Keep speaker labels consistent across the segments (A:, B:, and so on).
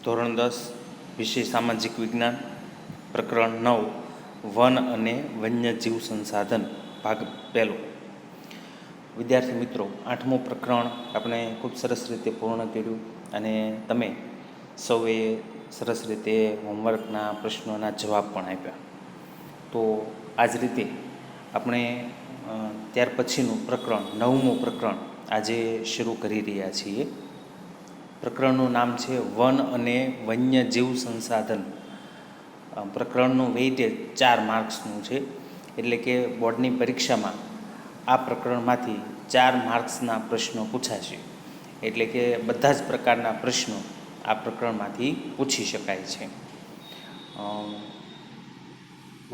A: ધોરણ 10 વિષય સામાજિક વિજ્ઞાન પ્રકરણ 9 વન અને વન્યજીવ સંસાધન ભાગ પહેલો. વિદ્યાર્થી મિત્રો, 8મું પ્રકરણ આપણે ખૂબ સરસ રીતે પૂર્ણ કર્યું અને તમે સૌએ સરસ રીતે હોમવર્કના પ્રશ્નોના જવાબ પણ આપ્યા. તો આ જ રીતે આપણે ત્યાર પછીનું પ્રકરણ 9મું પ્રકરણ આજે શરૂ કરી રહ્યા છીએ. પ્રકરણનું નામ છે વન અને વન્યજીવ સંસાધન. પ્રકરણનું વેઇટેજ 4 માર્ક્સનું છે, એટલે કે બોર્ડની પરીક્ષામાં આ પ્રકરણમાંથી 4 માર્ક્સના પ્રશ્નો પૂછાશે. એટલે કે બધા જ પ્રકારના પ્રશ્નો આ પ્રકરણમાંથી પૂછી શકાય છે.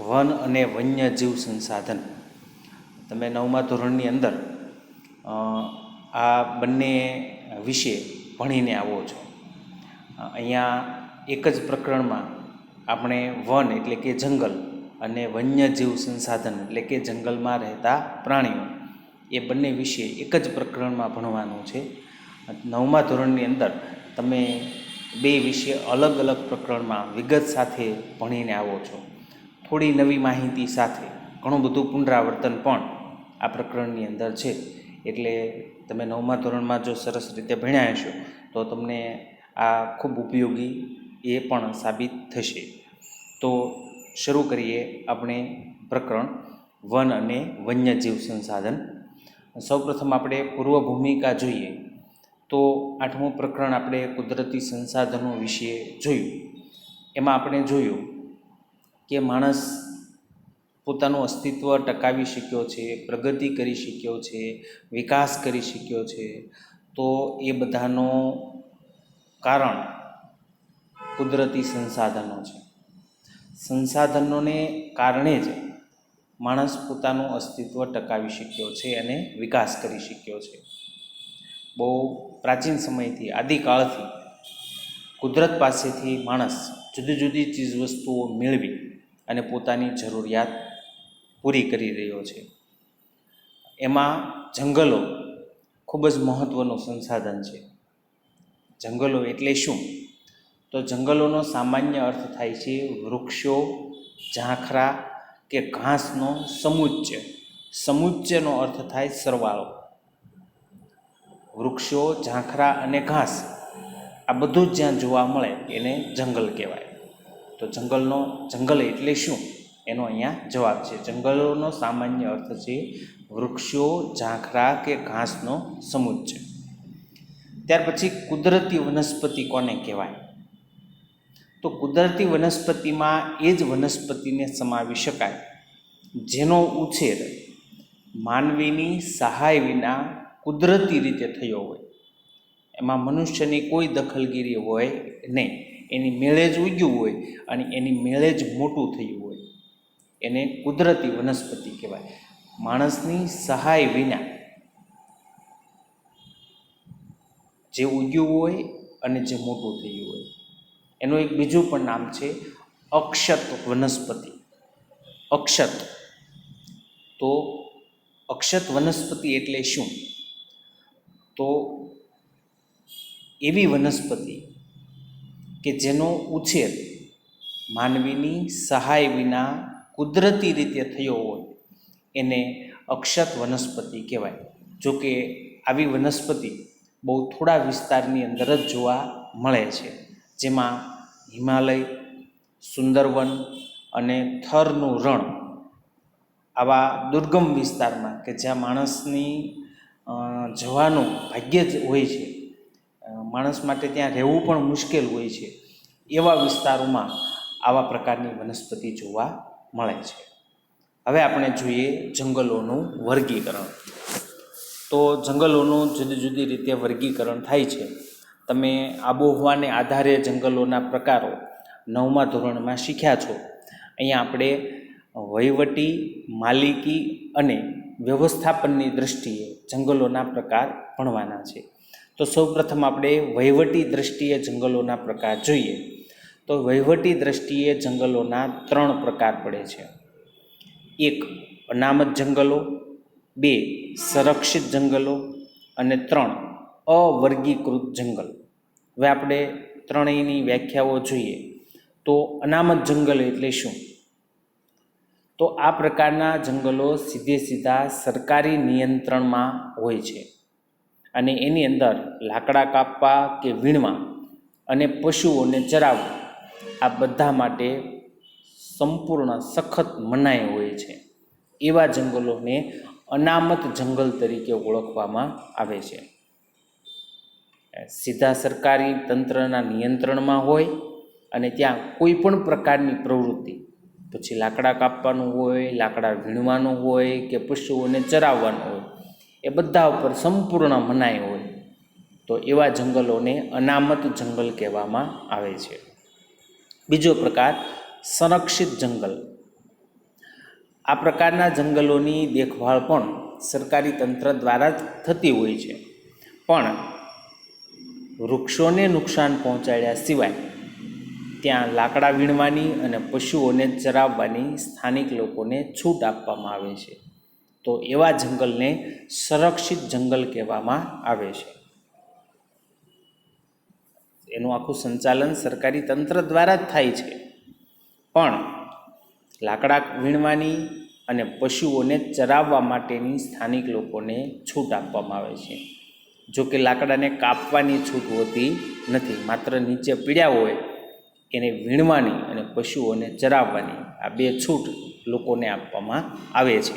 A: વન અને વન્યજીવ સંસાધન, તમે 9મા ધોરણની અંદર આ બંને વિશે ભણીને આવો છો. અહીંયા એક જ પ્રકરણમાં આપણે વન એટલે કે જંગલ અને વન્યજીવ સંસાધન એટલે કે જંગલમાં રહેતા પ્રાણીઓ એ બંને વિશે એક જ પ્રકરણમાં ભણવાનું છે. 9મા ધોરણની અંદર તમે બે વિશે અલગ અલગ પ્રકરણમાં વિગત સાથે ભણીને આવો છો. થોડી નવી માહિતી સાથે ઘણું બધું પુનરાવર્તન પણ આ પ્રકરણની અંદર છે. એટલે તમે 9મા ધોરણમાં જો સરસ રીતે ભણ્યા હશો તો તમને આ ખૂબ ઉપયોગી એ પણ સાબિત થશે. તો શરૂ કરીએ આપણે પ્રકરણ વન અને વન્યજીવ સંસાધન. સૌપ્રથમ આપણે પૂર્વ ભૂમિકા જોઈએ તો 8મું પ્રકરણ આપણે કુદરતી સંસાધનો વિશે જોયું. એમાં આપણે જોયું કે માણસ પોતાનું અસ્તિત્વ ટકાવી શક્યો છે, પ્રગતિ કરી શક્યો છે, વિકાસ કરી શક્યો છે. તો એ બધાનો કારણ કુદરતી સંસાધનો છે. સંસાધનોને કારણે જ માણસ પોતાનું અસ્તિત્વ ટકાવી શક્યો છે અને વિકાસ કરી શક્યો છે. બહુ પ્રાચીન સમયથી, આદિકાળથી કુદરત પાસેથી માણસ જુદી જુદી ચીજવસ્તુઓ મેળવી અને પોતાની જરૂરિયાત પૂરી કરી રહ્યો છે. એમાં જંગલો ખૂબ જ મહત્ત્વનું સંસાધન છે. જંગલો એટલે શું? તો જંગલોનો સામાન્ય અર્થ થાય છે વૃક્ષો, ઝાંખરા કે ઘાસનો સમુચ્ચય. સમુચ્ચયનો અર્થ થાય સરવાળો. વૃક્ષો, ઝાંખરા અને ઘાસ આ બધું જ જ્યાં જોવા મળે એને જંગલ કહેવાય. તો જંગલ એટલે શું એનો અહીંયા જવાબ છે. જંગલોનો સામાન્ય અર્થ છે વૃક્ષો, ઝાંખરા કે ઘાસનો સમુચ્ચય. ત્યાર પછી કુદરતી વનસ્પતિ કોને કહેવાય? તો કુદરતી વનસ્પતિમાં એ જ વનસ્પતિને સમાવી શકાય જેનો ઉછેર માનવીની સહાય વિના કુદરતી રીતે થયો હોય. એમાં મનુષ્યની કોઈ દખલગીરી હોય નહીં. એની મેળે જ ઉગ્યું હોય અને એની મેળે જ મોટું થયું હોય એને કુદરતી વનસ્પતિ કહેવાય. માણસની સહાય વિના જે ઉગ્યું હોય અને જે મોટું થયું હોય. એનું એક બીજું પણ નામ છે અક્ષત વનસ્પતિ. અક્ષત. તો અક્ષત વનસ્પતિ એટલે શું? તો એવી વનસ્પતિ કે જેનો ઉછેર માનવીની સહાય વિના કુદરતી રીતે થયો હોય એને અક્ષત વનસ્પતિ કહેવાય. જોકે આવી વનસ્પતિ બહુ થોડા વિસ્તારની અંદર જ જોવા મળે છે, જેમાં હિમાલય, સુંદરવન અને થરનું રણ આવા દુર્ગમ વિસ્તારમાં કે જ્યાં માણસની જવાનું ભાગ્ય જ હોય છે, માણસ માટે ત્યાં રહેવું પણ મુશ્કેલ હોય છે, એવા વિસ્તારોમાં આવા પ્રકારની વનસ્પતિ જોવા મળે છે. હવે આપણે જોઈએ જંગલોનું વર્ગીકરણ. તો જંગલોનું જુદી જુદી રીતે વર્ગીકરણ થાય છે. તમે આબોહવાને આધારે જંગલોના પ્રકારો 9મા ધોરણમાં શીખ્યા છો. અહીંયા આપણે વહીવટી, માલિકી અને વ્યવસ્થાપનની દૃષ્ટિએ જંગલોના પ્રકાર ભણવાના છે. તો સૌપ્રથમ આપણે વહીવટી દૃષ્ટિએ જંગલોના પ્રકાર જોઈએ. તો વહીવટી દૃષ્ટિએ જંગલોના 3 પ્રકાર પડે છે. 1 અનામત જંગલો, 2 સંરક્ષિત જંગલો અને 3 અવર્ગીકૃત જંગલ. હવે આપણે ત્રણેયની વ્યાખ્યાઓ જોઈએ તો અનામત જંગલ એટલે શું? તો આ પ્રકારના જંગલો સીધે સીધા સરકારી નિયંત્રણમાં હોય છે અને એની અંદર લાકડા કાપવા કે વીણવા અને પશુઓને ચરાવવા આ બધા માટે સંપૂર્ણ સખત મનાઈ હોય છે. એવા જંગલોને અનામત જંગલ તરીકે ઓળખવામાં આવે છે. સીધા સરકારી તંત્રના નિયંત્રણમાં હોય અને ત્યાં કોઈ પણ પ્રકારની પ્રવૃત્તિ, પછી લાકડા કાપવાનું હોય, લાકડા વીણવાનું હોય કે પશુઓને ચરાવવાનું હોય, એ બધા ઉપર સંપૂર્ણ મનાઈ હોય તો એવા જંગલોને અનામત જંગલ કહેવામાં આવે છે. બીજો પ્રકાર સંરક્ષિત જંગલ. આ પ્રકારના જંગલોની દેખભાળ પણ સરકારી તંત્ર દ્વારા જ થતી હોય છે, પણ વૃક્ષોને નુકસાન પહોંચાડ્યા સિવાય ત્યાં લાકડા વીણવાની અને પશુઓને ચરાવવાની સ્થાનિક લોકોને છૂટ આપવામાં આવે છે. તો એવા જંગલને સંરક્ષિત જંગલ કહેવામાં આવે છે. એનું આખું સંચાલન સરકારી તંત્ર દ્વારા જ થાય છે, પણ લાકડા વીણવાની અને પશુઓને ચરાવવા માટેની સ્થાનિક લોકોને છૂટ આપવામાં આવે છે. જો કે લાકડાને કાપવાની છૂટ હોતી નથી, માત્ર નીચે પીડ્યા હોય એને વીણવાની અને પશુઓને ચરાવવાની આ બે છૂટ લોકોને આપવામાં આવે છે.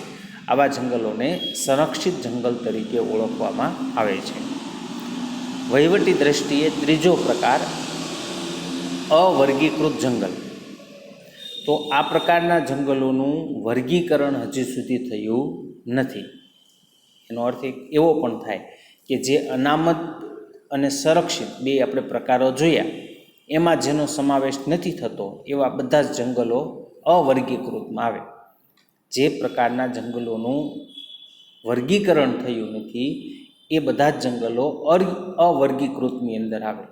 A: આવા જંગલોને સંરક્ષિત જંગલ તરીકે ઓળખવામાં આવે છે. વહીવટી દ્રષ્ટિએ ત્રીજો પ્રકાર અવર્ગીકૃત જંગલ. તો આ પ્રકારના જંગલોનું વર્ગીકરણ હજી સુધી થયું નથી. એનો અર્થ એવો પણ થાય કે જે અનામત અને સંરક્ષિત બે આપણે પ્રકારો જોયા, એમાં જેનો સમાવેશ નથી થતો એવા બધા જ જંગલો અવર્ગીકૃતમાં આવે. જે પ્રકારના જંગલોનું વર્ગીકરણ થયું નથી એ બધા જ જંગલો અવર્ગીકૃતની અંદર આવે.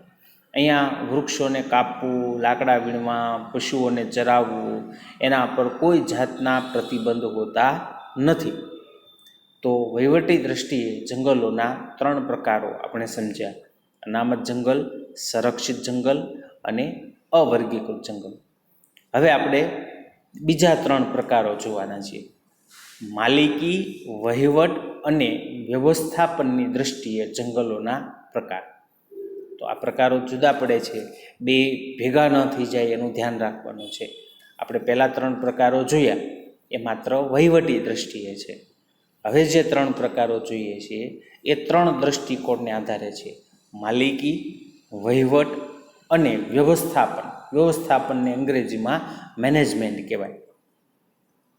A: અહીંયા વૃક્ષોને કાપવું, લાકડા વીણવા, પશુઓને ચરાવવું એના પર કોઈ જાતના પ્રતિબંધ હોતા નથી. તો વહીવટી દ્રષ્ટિએ જંગલોના ત્રણ પ્રકારો આપણે સમજ્યા: અનામત જંગલ, સંરક્ષિત જંગલ અને અવર્ગીકૃત જંગલ. હવે આપણે બીજા ત્રણ પ્રકારો જોવાના છીએ: માલિકી, વહીવટ અને વ્યવસ્થાપનની દૃષ્ટિએ જંગલોના પ્રકાર. તો આ પ્રકારો જુદા પડે છે, બે ભેગા ન થઈ જાય એનું ધ્યાન રાખવાનું છે. આપણે પહેલાં ત્રણ પ્રકારો જોયા એ માત્ર વહીવટી દ્રષ્ટિએ છે. હવે જે ત્રણ પ્રકારો જોઈએ છીએ એ ત્રણ દૃષ્ટિકોણને આધારે છે: માલિકી, વહીવટ અને વ્યવસ્થાપન. વ્યવસ્થાપનને અંગ્રેજીમાં મેનેજમેન્ટ કહેવાય.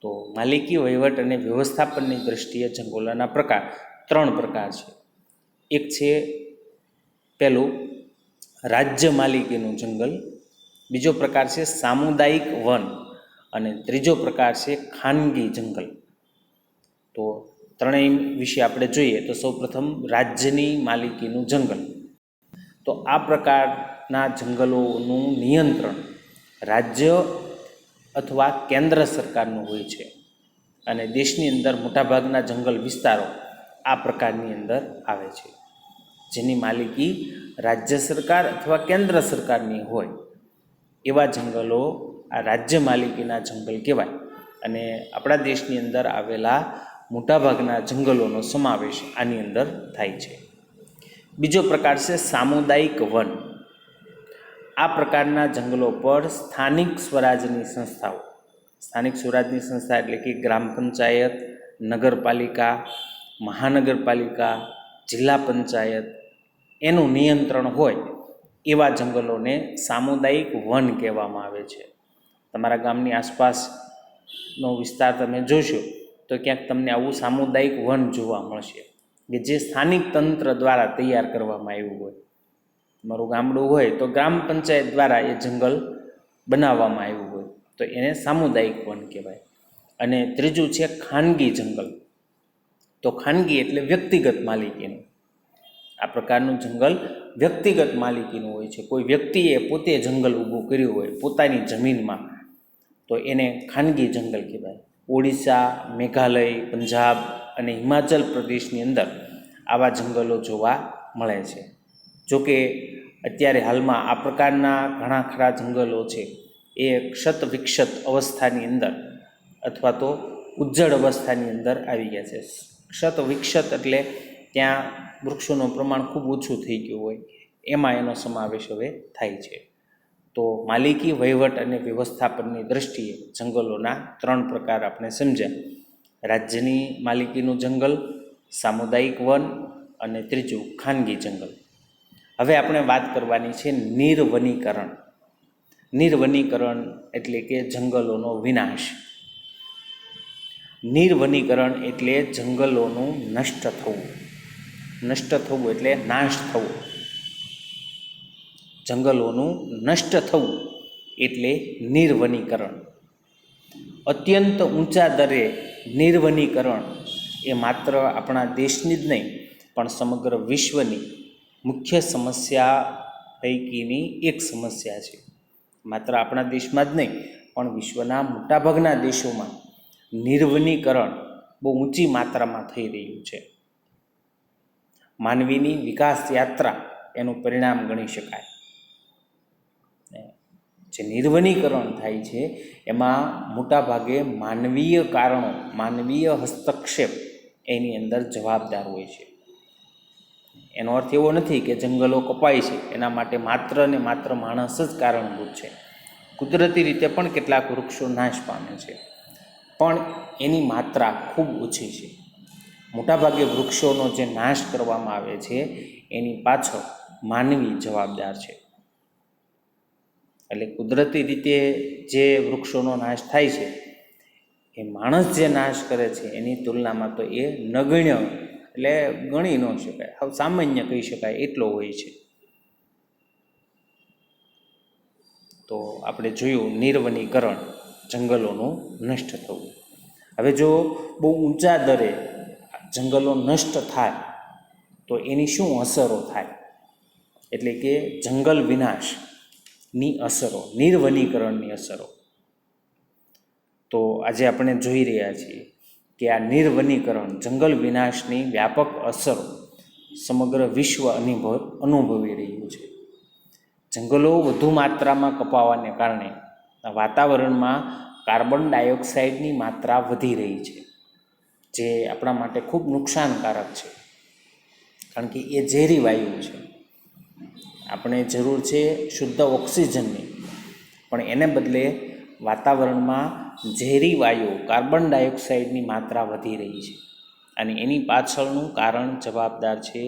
A: તો માલિકી, વહીવટ અને વ્યવસ્થાપનની દૃષ્ટિએ જંગલોના પ્રકાર ત્રણ પ્રકાર છે. એક છે પહેલું રાજ્ય માલિકીનું જંગલ, બીજો પ્રકાર છે સામુદાયિક વન અને ત્રીજો પ્રકાર છે ખાનગી જંગલ. તો ત્રણેય વિશે આપણે જોઈએ તો સૌપ્રથમ રાજ્યની માલિકીનું જંગલ. તો આ પ્રકારના જંગલોનું નિયંત્રણ રાજ્ય અથવા કેન્દ્ર સરકારનું હોય છે અને દેશની અંદર મોટાભાગના જંગલ વિસ્તારો આ પ્રકારની અંદર આવે છે, જેની માલિકી રાજ્ય સરકાર અથવા કેન્દ્ર સરકારની હોય. એવા જંગલો આ રાજ્ય માલિકીના જંગલ કહેવાય અને આપણા દેશની અંદર આવેલા મોટાભાગના જંગલોનો સમાવેશ આની અંદર થાય છે. બીજો પ્રકાર છે સામુદાયિક વન. આ પ્રકારના જંગલો પર સ્થાનિક સ્વરાજની સંસ્થાઓ, સ્થાનિક સ્વરાજની સંસ્થા એટલે કે ગ્રામ પંચાયત, નગરપાલિકા, મહાનગરપાલિકા, જિલ્લા પંચાયત એનું નિયંત્રણ હોય એવા જંગલોને સામુદાયિક વન કહેવામાં આવે છે. તમારા ગામની આસપાસનો વિસ્તાર તમે જોશો તો ક્યાંક તમને આવું સામુદાયિક વન જોવા મળશે કે જે સ્થાનિક તંત્ર દ્વારા તૈયાર કરવામાં આવ્યું હોય. તમારું ગામડું હોય તો ગ્રામ પંચાયત દ્વારા એ જંગલ બનાવવામાં આવ્યું હોય તો એને સામુદાયિક વન કહેવાય. અને ત્રીજું છે ખાનગી જંગલ. તો ખાનગી એટલે વ્યક્તિગત માલિકીનું. આ પ્રકારનું જંગલ વ્યક્તિગત માલિકીનું હોય છે. કોઈ વ્યક્તિએ પોતે જંગલ ઊભું કર્યું હોય પોતાની જમીનમાં તો એને ખાનગી જંગલ કહેવાય. ઓડિશા, મેઘાલય, પંજાબ અને હિમાચલ પ્રદેશની અંદર આવા જંગલો જોવા મળે છે. જોકે અત્યારે હાલમાં આ પ્રકારના ઘણા ખરા જંગલો છે એ ક્ષત વિક્ષત અવસ્થાની અંદર અથવા તો ઉજ્જડ અવસ્થાની અંદર આવી ગયા છે. ક્ષત વિક્ષત એટલે ત્યાં વૃક્ષોનું પ્રમાણ ખૂબ ઓછું થઈ ગયું હોય, એમાં એનો સમાવેશ હવે થાય છે. તો માલિકી, વહીવટ અને વ્યવસ્થાપનની દૃષ્ટિએ જંગલોના 3 પ્રકાર આપણે સમજ્યા: રાજ્યની માલિકીનું જંગલ, સામુદાયિક વન અને ત્રીજું ખાનગી જંગલ. હવે આપણે વાત કરવાની છે નિર્વનીકરણ. નિર્વનીકરણ એટલે કે જંગલોનો વિનાશ. નિર્વનીકરણ એટલે જંગલોનું નષ્ટ થવું. નષ્ટ થવું એટલે નાશ થવો. જંગલોનું નષ્ટ થવું એટલે નિર્વનીકરણ. અત્યંત ઊંચા દરે નિર્વનીકરણ એ માત્ર આપણા દેશની જ નહીં પણ સમગ્ર વિશ્વની મુખ્ય સમસ્યા પૈકીની એક સમસ્યા છે. માત્ર આપણા દેશમાં જ નહીં પણ વિશ્વના મોટાભાગના દેશોમાં નિર્વનીકરણ બહુ ઊંચી માત્રામાં થઈ રહ્યું છે. માનવીની વિકાસ યાત્રા એનું પરિણામ ગણી શકાય. જે નિર્વનીકરણ થાય છે એમાં મોટાભાગે માનવીય કારણો, માનવીય હસ્તક્ષેપ એની અંદર જવાબદાર હોય છે. એનો અર્થ એવો નથી કે જંગલો કપાય છે એના માટે માત્ર ને માત્ર માણસ જ કારણભૂત છે. કુદરતી રીતે પણ કેટલાક વૃક્ષો નાશ પામે છે, પણ એની માત્રા ખૂબ ઓછી છે. મોટાભાગે વૃક્ષોનો જે નાશ કરવામાં આવે છે એની પાછળ માનવી જવાબદાર છે. એટલે કુદરતી રીતે જે વૃક્ષોનો નાશ થાય છે એ માણસ જે નાશ કરે છે એની તુલનામાં તો એ નગણ્ય, એટલે ગણી ન શકાય, હવે સામાન્ય કહી શકાય એટલો હોય છે. તો આપણે જોયું નિર્વનીકરણ, જંગલોનું નષ્ટ થવું. હવે જો બહુ ઊંચા દરે જંગલો નષ્ટ થાય તો એની શું અસરો થાય, એટલે કે જંગલ વિનાશની અસરો, નિર્વનીકરણની અસરો. તો આજે આપણે જોઈ રહ્યા છીએ કે આ નિર્વનીકરણ, જંગલ વિનાશની વ્યાપક અસરો સમગ્ર વિશ્વ અનુભવી રહ્યું છે. જંગલો વધુ માત્રામાં કપાવાને કારણે વાતાવરણમાં કાર્બન ડાયોક્સાઇડની માત્રા વધી રહી છે, જે આપણા માટે ખૂબ નુકસાનકારક છે. કારણ કે એ ઝેરી વાયુ છે. આપણે જરૂર છે શુદ્ધ ઓક્સિજનની, પણ એને બદલે વાતાવરણમાં ઝેરી વાયુ કાર્બન ડાયોક્સાઇડની માત્રા વધી રહી છે. અને એની પાછળનું કારણ જવાબદાર છે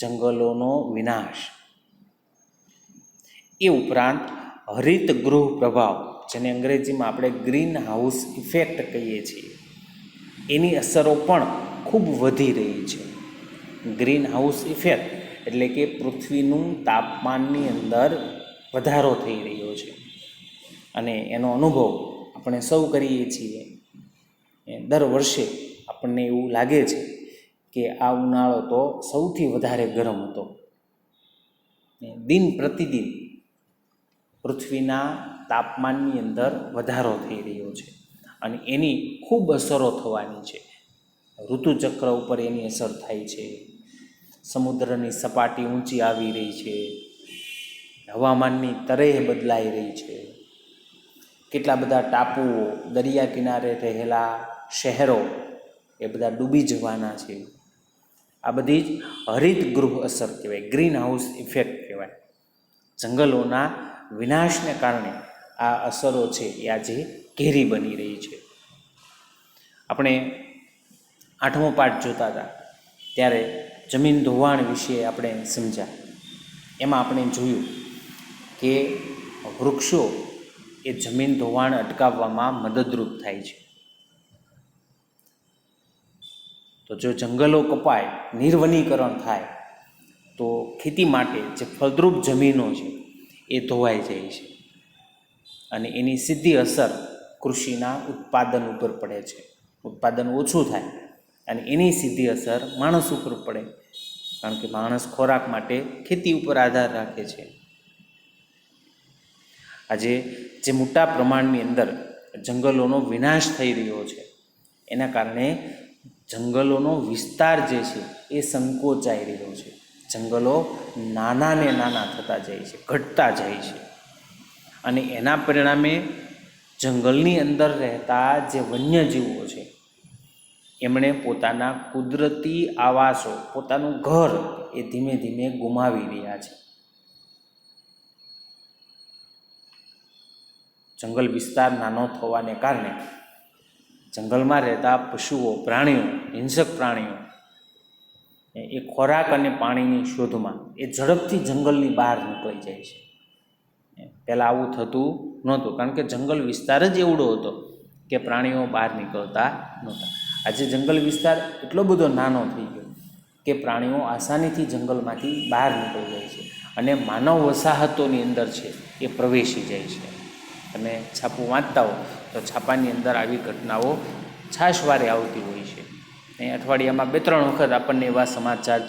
A: જંગલોનો વિનાશ. એ ઉપરાંત હરિત ગૃહ પ્રભાવ, જેને અંગ્રેજીમાં આપણે ગ્રીન હાઉસ ઇફેક્ટ કહીએ છીએ, એની અસરો પણ ખૂબ વધી રહી છે. ગ્રીન હાઉસ ઇફેક્ટ એટલે કે પૃથ્વીનું તાપમાનની અંદર વધારો થઈ રહ્યો છે. અને એનો અનુભવ આપણે સૌ કરીએ છીએ. દર વર્ષે આપણને એવું લાગે છે કે આ ઉનાળો તો સૌથી વધારે ગરમ હતો. દિન પ્રતિદિન પૃથ્વીના તાપમાનની અંદર વધારો થઈ રહ્યો છે અને એની ખૂબ અસરો થવાની છે. ઋતુચક્ર ઉપર એની અસર થાય છે. સમુદ્રની સપાટી ઊંચી આવી રહી છે. હવામાનની તરેહ બદલાઈ રહી છે. કેટલા બધા ટાપુઓ, દરિયા કિનારે રહેલા શહેરો એ બધા ડૂબી જવાના છે. આ બધી જ હરિત ગૃહ અસર કહેવાય, ગ્રીન હાઉસ ઇફેક્ટ કહેવાય. જંગલોના વિનાશને કારણે આ અસરો છે એ આજે ઘેરી બની રહી છે. આપણે 8મો પાઠ જોતા હતા ત્યારે જમીન ધોવાણ વિશે આપણે સમજ્યા. એમાં આપણે જોયું કે વૃક્ષો એ જમીન ધોવાણ અટકાવવામાં મદદરૂપ થાય છે. તો જો જંગલો કપાય, નિર્વનીકરણ થાય તો ખેતી માટે જે ફળદ્રુપ જમીનો છે એ ધોવાઈ જાય છે અને એની સીધી અસર કૃષિના ઉત્પાદન ઉપર પડે છે. ઉત્પાદન ઓછું થાય અને એની સીધી અસર માણસ ઉપર પડે, કારણ કે માણસ ખોરાક માટે ખેતી ઉપર આધાર રાખે છે. આજે જે મોટા પ્રમાણની અંદર જંગલોનો વિનાશ થઈ રહ્યો છે એના કારણે જંગલોનો વિસ્તાર જે છે એ સંકોચાઈ રહ્યો છે. જંગલો નાના ને નાના થતા જાય છે, ઘટતા જાય છે, અને એના પરિણામે જંગલની અંદર રહેતા જે વન્યજીવો છે એમણે પોતાના કુદરતી આવાસો, પોતાનું ઘર એ ધીમે ધીમે ગુમાવી રહ્યા છે. જંગલ વિસ્તાર નાનો થવાને કારણે જંગલમાં રહેતા પશુઓ, પ્રાણીઓ, હિંસક પ્રાણીઓ એ ખોરાક અને પાણીની શોધમાં એ ઝડપથી જંગલની બહાર નીકળી જાય છે. પહેલાં આવું થતું નહોતું, કારણ કે જંગલ વિસ્તાર જ એવડો હતો કે પ્રાણીઓ બહાર નીકળતા નહોતા. આજે જંગલ વિસ્તાર એટલો બધો નાનો થઈ ગયો કે પ્રાણીઓ આસાનીથી જંગલમાંથી બહાર નીકળી જાય છે અને માનવ વસાહતોની અંદર છે એ પ્રવેશી જાય છે. તમે છાપું વાંચતા હો તો છાપાની અંદર આવી ઘટનાઓ છાશવારે આવતી હોય છે. એ અઠવાડિયામાં 2-3 વખત આપણને એવા સમાચાર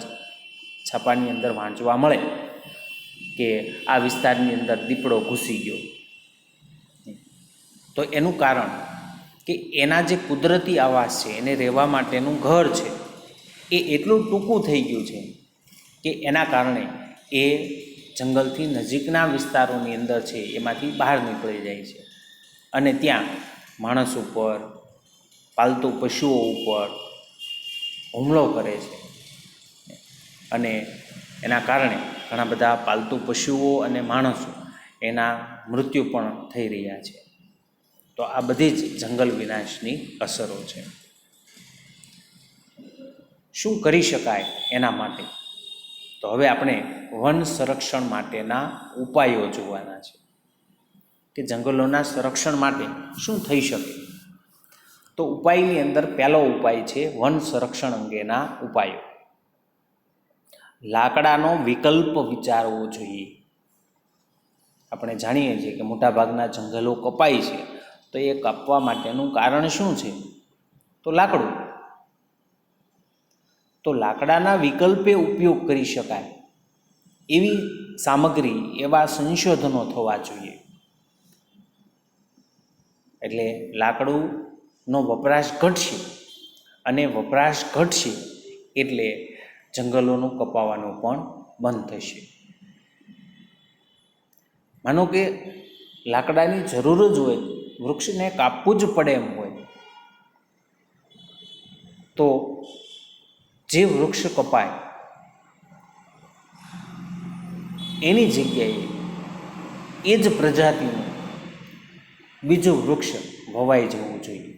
A: છાપાની અંદર વાંચવા મળે કે આ વિસ્તારની અંદર દીપડો ઘૂસી ગયો. તો એનું કારણ કે એના જે કુદરતી આવાસ છે, એને રહેવા માટેનું ઘર છે, એ એટલું ટૂંકું થઈ ગયું છે કે એના કારણે એ જંગલથી નજીકના વિસ્તારોની અંદર છે એમાંથી બહાર નીકળી જાય છે અને ત્યાં માણસ ઉપર, પાલતુ પશુઓ ઉપર હુમલો કરે છે. અને એના કારણે ઘણા બધા પાલતુ પશુઓ અને માણસો એના મૃત્યુ પણ થઈ રહ્યા છે. તો આ બધી જ જંગલ વિનાશની અસરો છે. શું કરી શકાય એના માટે? તો હવે આપણે વન સંરક્ષણ માટેના ઉપાયો જોવાના છે કે જંગલોના સંરક્ષણ માટે શું થઈ શકે. તો ઉપાયની અંદર પહેલો ઉપાય છે વન સંરક્ષણ અંગેના ઉપાયો. લાકડાનો વિકલ્પ વિચારવો જોઈએ. આપણે જાણીએ છીએ કે મોટાભાગના જંગલો કપાય છે, તો એ કાપવા માટેનું કારણ શું છે? તો લાકડું. તો લાકડાના વિકલ્પે ઉપયોગ કરી શકાય એવી સામગ્રી, એવા સંશોધનો થવા જોઈએ. એટલે લાકડુંનો વપરાશ ઘટશે, અને વપરાશ ઘટશે એટલે જંગલોનું કપાવાનું પણ બંધ થશે. માનો કે લાકડાની જરૂર જ હોય, વૃક્ષને કાપવું જ પડે એમ હોય, તો જે વૃક્ષ કપાય એની જગ્યાએ એ જ પ્રજાતિનું બીજું વૃક્ષ વવાઈ જવું જોઈએ.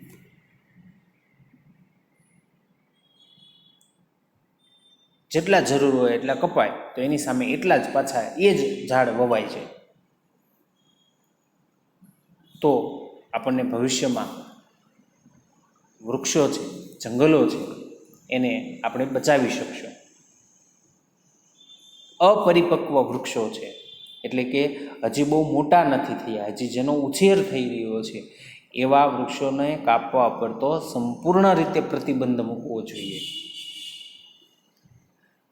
A: જેટલા જરૂર હોય એટલા કપાય તો એની સામે એટલા જ પાછા એ જ ઝાડ વવાય છે. તો આપણને ભવિષ્યમાં વૃક્ષો છે, જંગલો છે, એને આપણે બચાવી શકશું. અપરિપક્વ વૃક્ષો છે, એટલે કે હજી બહુ મોટા નથી થયા, હજી જેનો ઉછેર થઈ રહ્યો છે, એવા વૃક્ષોને કાપવા પર તો સંપૂર્ણ રીતે પ્રતિબંધ મૂકવો જોઈએ.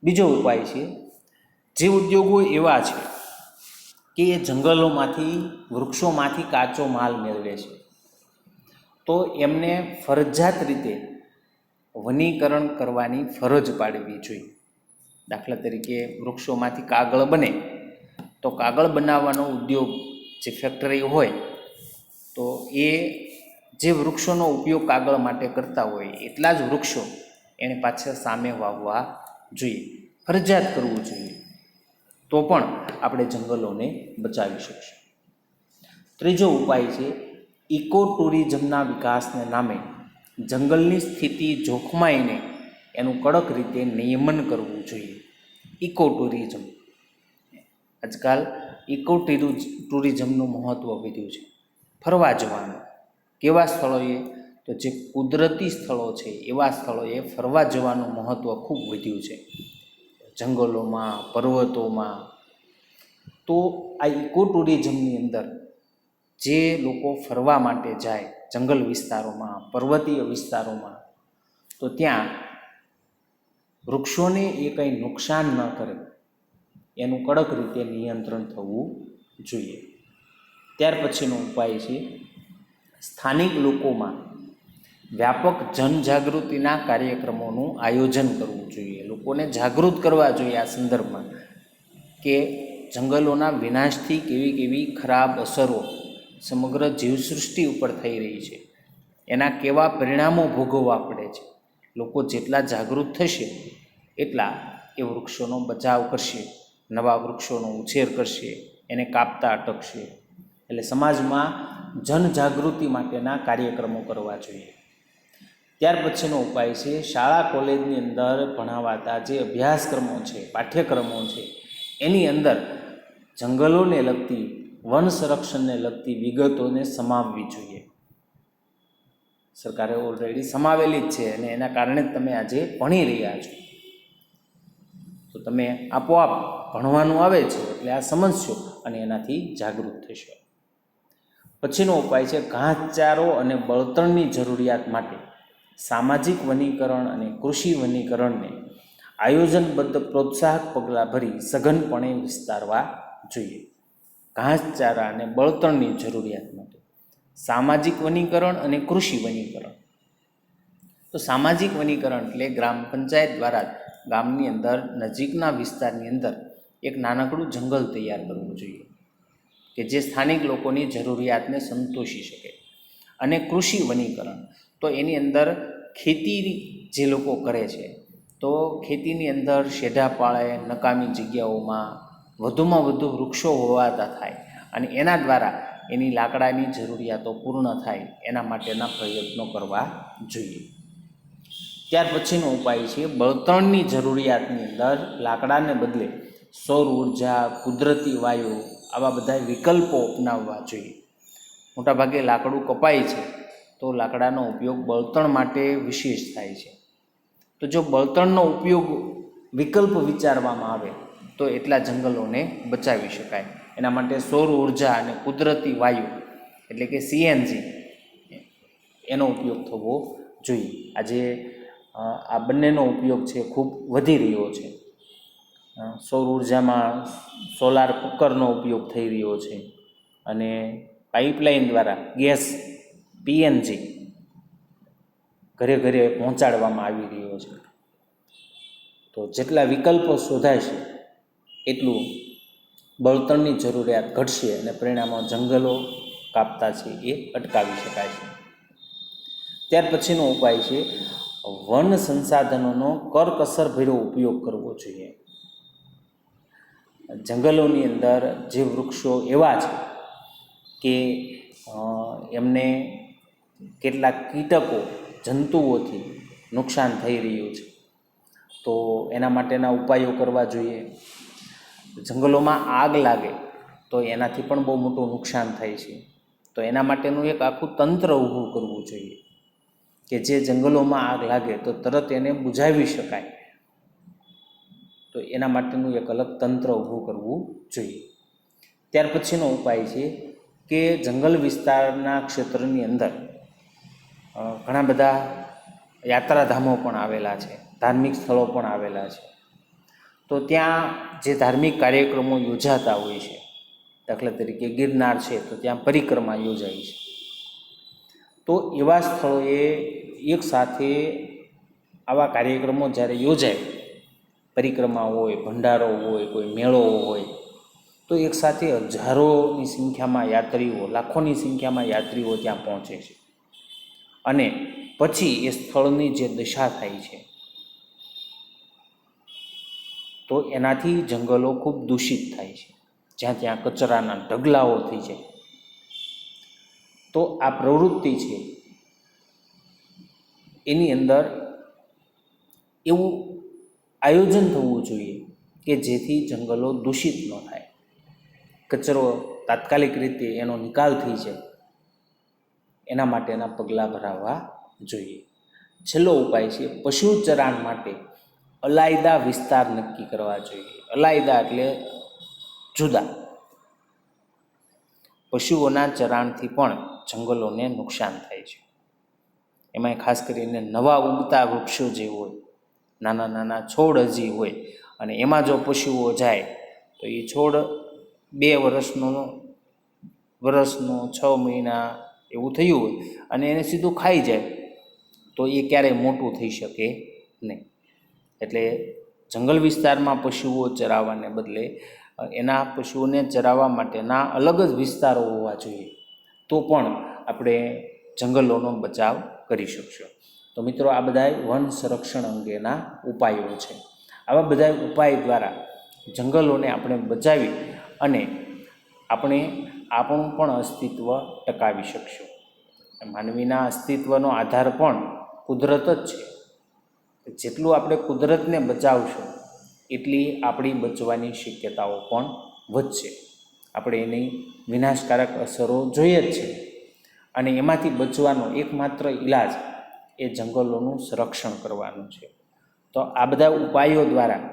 A: બીજો ઉપાય છે, જે ઉદ્યોગો એવા છે કે એ જંગલોમાંથી, વૃક્ષોમાંથી કાચો માલ મેળવે છે, તો એમને ફરજિયાત રીતે વનીકરણ કરવાની ફરજ પાડવી જોઈએ. દાખલા તરીકે વૃક્ષોમાંથી કાગળ બને, તો કાગળ બનાવવાનો ઉદ્યોગ, જે ફેક્ટરી હોય, તો એ જે વૃક્ષોનો ઉપયોગ કાગળ માટે કરતા હોય એટલા જ વૃક્ષો એને પાછળ સામે વાવવા જોઈએ, ફરજિયાત કરવું જોઈએ. તો પણ આપણે જંગલોને બચાવી શકીશું. ત્રીજો ઉપાય છે ઇકો ટુરિઝમના વિકાસને નામે જંગલની સ્થિતિ જોખમાઈને એનું કડક રીતે નિયમન કરવું જોઈએ. ઇકો ટુરિઝમ, આજકાલ ઇકો ટુરિઝમનું મહત્ત્વ વધ્યું છે. ફરવા જવાનું. કેવા સ્થળોએ? તો જે કુદરતી સ્થળો છે એવા સ્થળોએ ફરવા જવાનું મહત્ત્વ ખૂબ વધ્યું છે. જંગલોમાં, પર્વતોમાં. તો આ ઇકો ટુરિઝમની અંદર જે લોકો ફરવા માટે જાય જંગલ વિસ્તારોમાં, પર્વતીય વિસ્તારોમાં, તો ત્યાં વૃક્ષોને એ કંઈ નુકસાન ન કરે એનું કડક રીતે નિયંત્રણ થવું જોઈએ. ત્યાર પછીનો ઉપાય છે સ્થાનિક લોકોમાં વ્યાપક જનજાગૃતિના કાર્યક્રમોનું આયોજન કરવું જોઈએ, લોકોને જાગૃત કરવા જોઈએ આ સંદર્ભમાં કે જંગલોના વિનાશથી કેવી કેવી ખરાબ અસરો સમગ્ર જીવસૃષ્ટિ ઉપર થઈ રહી છે, એના કેવા પરિણામો ભોગવવા પડે છે. લોકો જેટલા જાગૃત થશે એટલા એ વૃક્ષોનો બચાવ કરશે, નવા વૃક્ષોનો ઉછેર કરશે, એને કાપતા અટકશે. એટલે સમાજમાં જનજાગૃતિ માટેના કાર્યક્રમો કરવા જોઈએ. ત્યાર પછીનો ઉપાય છે શાળા કોલેજની અંદર ભણાવાતા જે અભ્યાસક્રમો છે, પાઠ્યક્રમો છે, એની અંદર જંગલોને લગતી, વન સંરક્ષણને લગતી વિગતોને સમાવવી જોઈએ. સરકારે ઓલરેડી સમાવેલી જ છે અને એના કારણે જ તમે આજે ભણી રહ્યા છો. તો તમે આપોઆપ ભણવાનું આવે છે એટલે આ સમજશો અને એનાથી જાગૃત થશો. પછીનો ઉપાય છે ઘાસચારો અને બળતણની જરૂરિયાત માટે સામાજિક વનીકરણ અને કૃષિ વનીકરણને આયોજનબદ્ધ પ્રોત્સાહક પગલાં ભરી સઘનપણે વિસ્તારવા જોઈએ. ઘાસચારા અને બળતણની જરૂરિયાત માટે સામાજિક વનીકરણ અને કૃષિ વનીકરણ. તો સામાજિક વનીકરણ એટલે ગ્રામ પંચાયત દ્વારા ગામની અંદર, નજીકના વિસ્તારની અંદર એક નાનકડું જંગલ તૈયાર કરવું જોઈએ કે જે સ્થાનિક લોકોની જરૂરિયાતને સંતોષી શકે. અને કૃષિ વનીકરણ તો એની અંદર ખેતી જે લોકો કરે છે તો ખેતીની અંદર શેઢા પાળે, નકામી જગ્યાઓમાં વધુમાં વધુ વૃક્ષો હોવાતા થાય અને એના દ્વારા એની લાકડાની જરૂરિયાતો પૂર્ણ થાય, એના માટેના પ્રયત્નો કરવા જોઈએ. ત્યાર પછીનો ઉપાય છે બળતણની જરૂરિયાતની અંદર લાકડાને બદલે સૌર ઉર્જા, કુદરતી વાયુ, આવા બધા વિકલ્પો અપનાવવા જોઈએ. મોટાભાગે લાકડું કપાય છે તો લાકડાનો ઉપયોગ બળતણ માટે વિશેષ થાય છે. તો જો બળતણનો ઉપયોગ વિકલ્પ વિચારવામાં આવે તો એટલા જંગલોને બચાવી શકાય. એના માટે સૌર ઉર્જા અને કુદરતી વાયુ એટલે કે સીએનજી એનો ઉપયોગ થવો જોઈએ. આજે આ બંનેનો ઉપયોગ છે ખૂબ વધી રહ્યો છે. સૌર ઉર્જામાં સોલાર કુકરનો ઉપયોગ થઈ રહ્યો છે અને પાઇપલાઇન દ્વારા ગેસ પીએનજી ઘરે ઘરે પહોંચાડવામાં આવી રહ્યો છે. તો જેટલા વિકલ્પો શોધાશે એટલું બળતણની જરૂરિયાત ઘટશે અને પરિણામો જંગલો કાપતા છે એ અટકાવી શકાય છે. ત્યાર પછીનો ઉપાય છે વન સંસાધનોનો કરકસરભર્યો ઉપયોગ કરવો જોઈએ. જંગલોની અંદર જે વૃક્ષો એવા છે કે એમને કેટલાક કીટકો, જંતુઓથી નુકસાન થઈ રહ્યું છે તો એના માટેના ઉપાયો કરવા જોઈએ. જંગલોમાં આગ લાગે તો એનાથી પણ બહુ મોટું નુકસાન થાય છે. તો એના માટેનું એક આખું તંત્ર ઊભું કરવું જોઈએ કે જે જંગલોમાં આગ લાગે તો તરત એને બુઝાવી શકાય. તો એના માટેનું એક અલગ તંત્ર ઊભું કરવું જોઈએ. ત્યાર પછીનો ઉપાય છે કે જંગલ વિસ્તારના ક્ષેત્રની અંદર ઘણા બધા યાત્રાધામો પણ આવેલા છે, ધાર્મિક સ્થળો પણ આવેલા છે. તો ત્યાં જે ધાર્મિક કાર્યક્રમો યોજાતા હોય છે, દાખલા તરીકે ગિરનાર છે તો ત્યાં પરિક્રમા યોજાય છે. તો એવા સ્થળોએ એક સાથે આવા કાર્યક્રમો જ્યારે યોજાય, પરિક્રમા હોય, ભંડારો હોય, કોઈ મેળો હોય, તો એક સાથે હજારોની સંખ્યામાં યાત્રીઓ, લાખોની સંખ્યામાં યાત્રીઓ ત્યાં પહોંચે છે અને પછી એ સ્થળની જે દશા થાય છે તો એનાથી જંગલો ખૂબ દૂષિત થાય છે, જ્યાં ત્યાં કચરાના ઢગલાઓ થઈ જાય. તો આ પ્રવૃત્તિ છે એની અંદર એવું આયોજન થવું જોઈએ કે જેથી જંગલો દૂષિત ન થાય, કચરો તાત્કાલિક રીતે એનો નિકાલ થઈ જાય, એના માટેના પગલાં ભરાવવા જોઈએ. છેલ્લો ઉપાય છે પશુ ચરાણ માટે અલાયદા વિસ્તાર નક્કી કરવા જોઈએ. અલાયદા એટલે જુદા. પશુઓના ચરાણથી પણ જંગલોને નુકસાન થાય છે. એમાંય ખાસ કરીને નવા ઉગતા વૃક્ષો જે હોય, નાના નાના છોડ હજી હોય અને એમાં જો પશુઓ જાય તો એ છોડ 2 વર્ષનો 6 મહિના એવું થયું હોય અને એને સીધું ખાઈ જાય તો એ ક્યારેય મોટું થઈ શકે નહીં. એટલે જંગલ વિસ્તારમાં પશુઓ ચરાવવાને બદલે એના પશુઓને ચરાવવા માટેના અલગ જ વિસ્તારો હોવા જોઈએ, તો પણ આપણે જંગલોનો બચાવ કરી શકશું. તો મિત્રો, આ બધા વન સંરક્ષણ અંગેના ઉપાયો છે. આવા બધા ઉપાય દ્વારા જંગલોને આપણે બચાવી અને આપણે આપણું પણ અસ્તિત્વ ટકાવી શકશું. માનવીના અસ્તિત્વનો આધાર પણ કુદરત જ છે. જેટલું આપણે કુદરતને બચાવશું એટલી આપણી બચવાની શક્યતાઓ પણ વધશે. આપણે એની વિનાશકારક અસરો જોઈએ જ છે, અને એમાંથી બચવાનો એકમાત્ર ઈલાજ એ જંગલોનું સંરક્ષણ કરવાનું છે. તો આ બધા ઉપાયો દ્વારા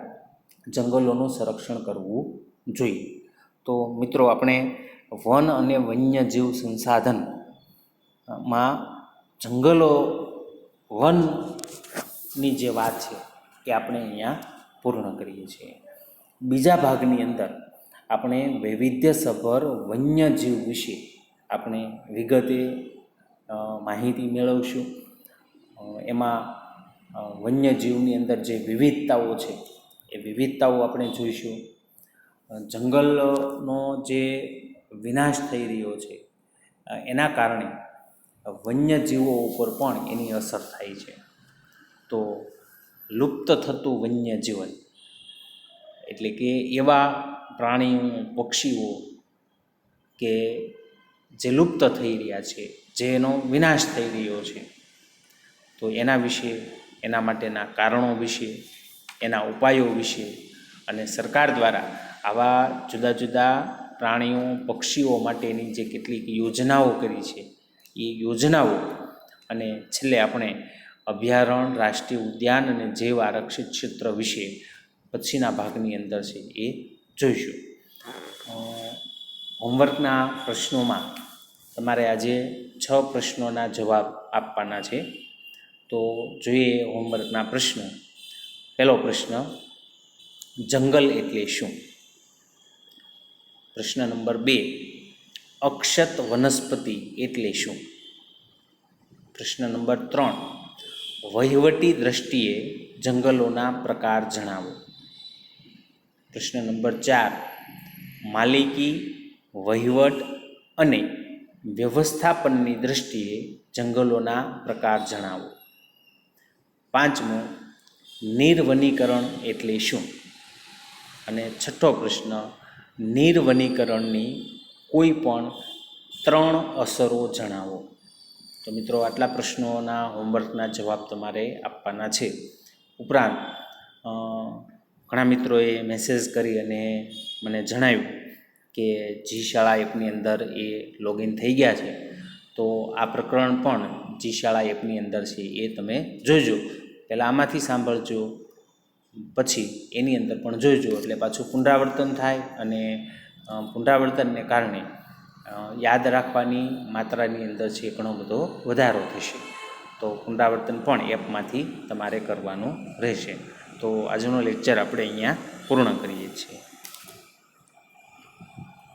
A: જંગલોનું સંરક્ષણ કરવું જોઈએ. તો મિત્રો, આપણે વન અને વન્યજીવ સંસાધનમાં જંગલો વનની જે વાત છે એ આપણે અહીંયા પૂર્ણ કરીએ છીએ. બીજા ભાગની અંદર આપણે વૈવિધ્યસભર વન્યજીવ વિશે આપણે વિગતે માહિતી મેળવશું. એમાં વન્યજીવની અંદર જે વિવિધતાઓ છે એ વિવિધતાઓ આપણે જોઈશું. જંગલનો જે વિનાશ થઈ રહ્યો છે એના કારણે વન્યજીવો ઉપર પણ એની અસર થાય છે. તો લુપ્ત થતું વન્યજીવન એટલે કે એવા પ્રાણીઓ, પક્ષીઓ કે જે લુપ્ત થઈ રહ્યા છે, જેનો વિનાશ થઈ રહ્યો છે, તો એના વિશે, એના માટેના કારણો વિશે, એના ઉપાયો વિશે અને સરકાર દ્વારા આવા જુદા જુદા પ્રાણીઓ, પક્ષીઓ માટેની જે કેટલીક યોજનાઓ કરી છે એ યોજનાઓ, અને છેલ્લે આપણે અભયારણ્ય, રાષ્ટ્રીય ઉદ્યાન અને જૈવ આરક્ષિત ક્ષેત્ર વિશે પછીના ભાગની અંદર છે એ જોઈશું. હોમવર્કના પ્રશ્નોમાં તમારે આજે 6 પ્રશ્નોના જવાબ આપવાના છે. તો જોઈએ હોમવર્કના પ્રશ્નો. પહેલો પ્રશ્ન, જંગલ એટલે શું? પ્રશ્ન નંબર 2, અક્ષત વનસ્પતિ એટલે શું? પ્રશ્ન નંબર 3, વહીવટી દ્રષ્ટિએ જંગલોના પ્રકાર જણાવો. પ્રશ્ન નંબર 4, માલિકી, વહીવટ અને વ્યવસ્થાપનની દ્રષ્ટિએ જંગલોના પ્રકાર જણાવો. 5મો, નિર્વનીકરણ એટલે શું? અને 6થો પ્રશ્ન, નિર્વનીકરણની કોઈ પણ 3 અસરો જણાવો. તો મિત્રો, આટલા પ્રશ્નોના હોમવર્કના જવાબ તમારે આપવાના છે. ઉપરાંત ઘણા મિત્રોએ મેસેજ કરી અને મને જણાવ્યું કે જી શાળા એપની અંદર એ લોગિન થઈ ગયા છે, તો આ પ્રકરણ પણ જી શાળા એપની અંદર છે એ તમે જોઈજો. પહેલાં આમાંથી સાંભળજો, પછી એની અંદર પણ જોઈજો, એટલે પાછું પુનરાવર્તન થાય અને પુનરાવર્તનને કારણે યાદ રાખવાની માત્રાની અંદર છે ઘણો બધો વધારો થશે. તો પુનરાવર્તન પણ એપમાંથી તમારે કરવાનું રહેશે. તો આજનો લેક્ચર આપણે અહીંયા પૂર્ણ કરીએ છીએ.